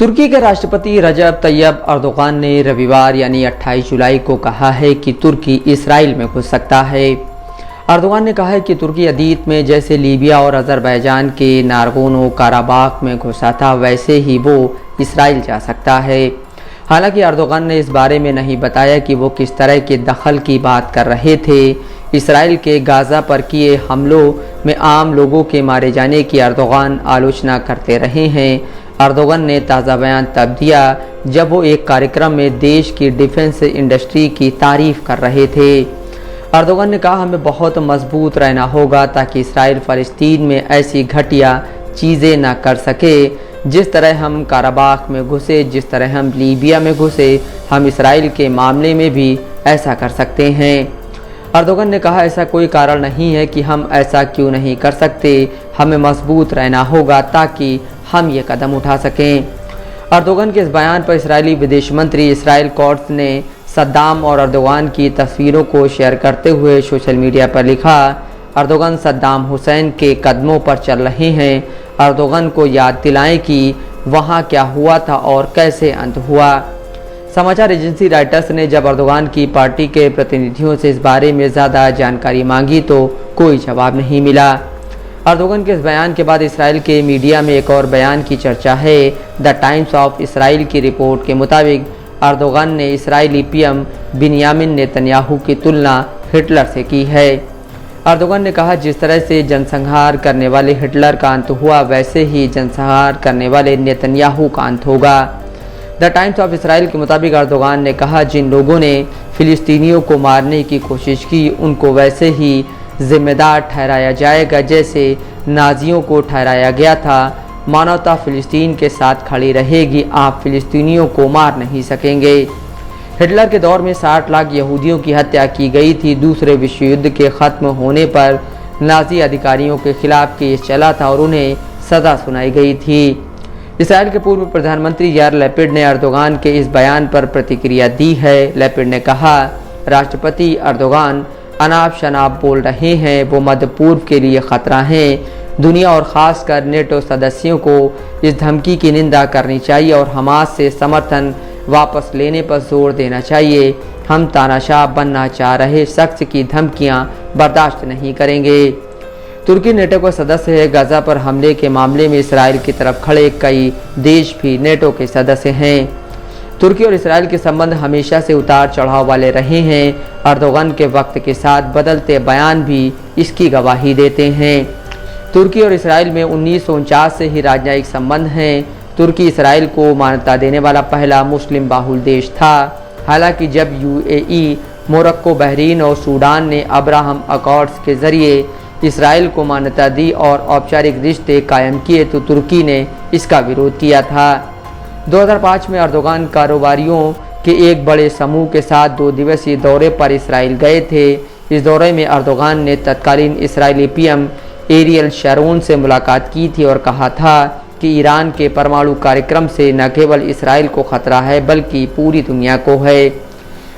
तुर्की के राष्ट्रपति रजब तैयब अर्दोगान ने रविवार यानी 28 जुलाई को कहा है कि तुर्की इसराइल में घुस सकता है। अर्दोगान ने कहा है कि तुर्की अतीत में जैसे लीबिया और अज़रबैजान के नारगोनो काराबाख में घुसा था, वैसे ही वो इसराइल जा सकता है। हालांकि अर्दोगान ने इस बारे में नहीं बताया कि वो किस तरह के दखल की बात कर रहे थे। इसराइल के गाज़ा पर किए हमलों में आम लोगों के मारे जाने की अर्दोगान आलोचना करते रहे हैं। अर्दोगान ने ताज़ा बयान तब दिया जब वो एक कार्यक्रम में देश की डिफेंस इंडस्ट्री की तारीफ कर रहे थे। अर्दोगान ने कहा, हमें बहुत मजबूत रहना होगा ताकि इसराइल फ़लस्तीन में ऐसी घटिया चीज़ें ना कर सके। जिस तरह हम काराबाख में घुसे, जिस तरह हम लीबिया में घुसे, हम इसराइल के मामले में भी ऐसा कर सकते हैं। अर्दोगान ने कहा, ऐसा कोई कारण नहीं है कि हम ऐसा क्यों नहीं कर सकते। हमें मजबूत रहना होगा ताकि हम ये कदम उठा सकें। अर्दोगान के इस बयान पर इजरायली विदेश मंत्री इसराइल कोट्स ने सद्दाम और अर्दोगान की तस्वीरों को शेयर करते हुए सोशल मीडिया पर लिखा, अर्दोगान सद्दाम हुसैन के कदमों पर चल रहे हैं। अर्दोगान को याद दिलाएं कि वहाँ क्या हुआ था और कैसे अंत हुआ। समाचार एजेंसी रॉयटर्स ने जब अर्दोगान की पार्टी के प्रतिनिधियों से इस बारे में ज़्यादा जानकारी मांगी तो कोई जवाब नहीं मिला। अर्दोगान के इस बयान के बाद इसराइल के मीडिया में एक और बयान की चर्चा है। द टाइम्स ऑफ इसराइल की रिपोर्ट के मुताबिक अर्दोगान ने इसराइली पीएम बिन्यामिन नेतन्याहू की तुलना हिटलर से की है। अर्दोगान ने कहा, जिस तरह से जनसंहार करने वाले हिटलर का अंत हुआ, वैसे ही जनसंहार करने वाले नेतन्याहू का अंत होगा। द टाइम्स ऑफ इसराइल के मुताबिक अर्दोगान ने कहा, जिन लोगों ने फिलिस्तीनियों को मारने की कोशिश की, उनको वैसे ही जिम्मेदार ठहराया जाएगा जैसे नाजियों को ठहराया गया था। मानवता फिलिस्तीन के साथ खड़ी रहेगी, आप फिलिस्तीनियों को मार नहीं सकेंगे। हिटलर के दौर में 60 लाख यहूदियों की हत्या की गई थी। दूसरे विश्व युद्ध के ख़त्म होने पर नाजी अधिकारियों के खिलाफ केस चला था और उन्हें सज़ा सुनाई गई थी। इसराइल के पूर्व प्रधानमंत्री यार लैपिड ने अर्दोगान के इस बयान पर प्रतिक्रिया दी है। लैपिड ने कहा, राष्ट्रपति अर्दोगान अनाप शनाप बोल रहे हैं, वो मध्य पूर्व के लिए ख़तरा हैं। दुनिया और ख़ासकर नेटो सदस्यों को इस धमकी की निंदा करनी चाहिए और हमास से समर्थन वापस लेने पर जोर देना चाहिए। हम तानाशाह बनना चाह रहे शख्स की धमकियां बर्दाश्त नहीं करेंगे। तुर्की नेटो का सदस्य है। गाज़ा पर हमले के मामले में इसराइल की तरफ खड़े कई देश भी नेटो के सदस्य हैं। तुर्की और इसराइल के संबंध हमेशा से उतार चढ़ाव वाले रहे हैं। अर्दोगान के वक्त के साथ बदलते बयान भी इसकी गवाही देते हैं। तुर्की और इसराइल में 1949 से ही राजनयिक संबंध हैं। तुर्की इसराइल को मान्यता देने वाला पहला मुस्लिम बाहुल देश था। हालांकि जब यूएई, मोरक्को, बहरीन और सूडान ने अब्राहम अकॉर्ड्स के ज़रिए इसराइल को मान्यता दी और औपचारिक रिश्ते कायम किए तो तुर्की ने इसका विरोध किया था। 2005 में अर्दोगान कारोबारियों के एक बड़े समूह के साथ 2 दिवसीय दौरे पर इसराइल गए थे। इस दौरे में अर्दोगान ने तत्कालीन इसराइली पीएम एरियल शरोन से मुलाकात की थी और कहा था कि ईरान के परमाणु कार्यक्रम से न केवल इसराइल को खतरा है बल्कि पूरी दुनिया को है।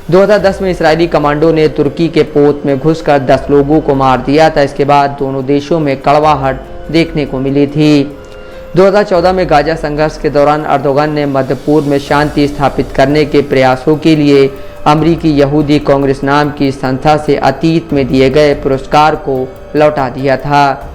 2010 में इसराइली कमांडो ने तुर्की के पोत में घुसकर 10 लोगों को मार दिया था। इसके बाद दोनों देशों में कड़वाहट देखने को मिली थी। 2014 में गाजा संघर्ष के दौरान अर्दोगान ने मध्य पूर्व में शांति स्थापित करने के प्रयासों के लिए अमरीकी यहूदी कांग्रेस नाम की संस्था से अतीत में दिए गए पुरस्कार को लौटा दिया था।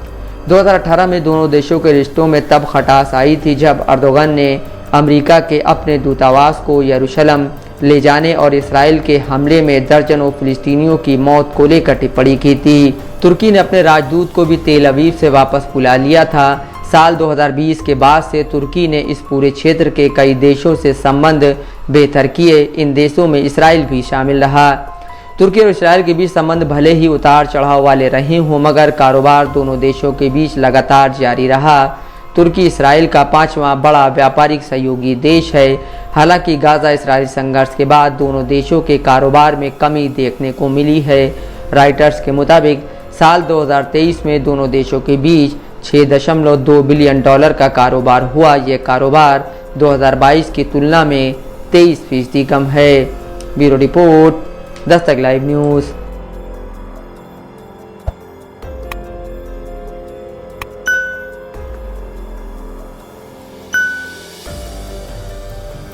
2018 में दोनों देशों के रिश्तों में तब खटास आई थी जब अर्दोगान ने अमेरिका के अपने दूतावास को यरूशलेम ले जाने और इसराइल के हमले में दर्जनों फिलिस्तीनियों की मौत को लेकर टिप्पणी की थी। तुर्की ने अपने राजदूत को भी तेल अवीव से वापस बुला लिया था। साल 2020 के बाद से तुर्की ने इस पूरे क्षेत्र के कई देशों से संबंध बेहतर किए। इन देशों में इसराइल भी शामिल रहा। तुर्की और इसराइल के बीच संबंध भले ही उतार चढ़ाव वाले रहे हों, मगर कारोबार दोनों देशों के बीच लगातार जारी रहा। तुर्की इसराइल का 5वां बड़ा व्यापारिक सहयोगी देश है। हालांकि गाज़ा इसराइल संघर्ष के बाद दोनों देशों के कारोबार में कमी देखने को मिली है। रॉयटर्स के मुताबिक साल 2023 में दोनों देशों के बीच $6.2 बिलियन का कारोबार हुआ। यह कारोबार 2022 की तुलना में 23% कम है। Bureau report, Dastak live news.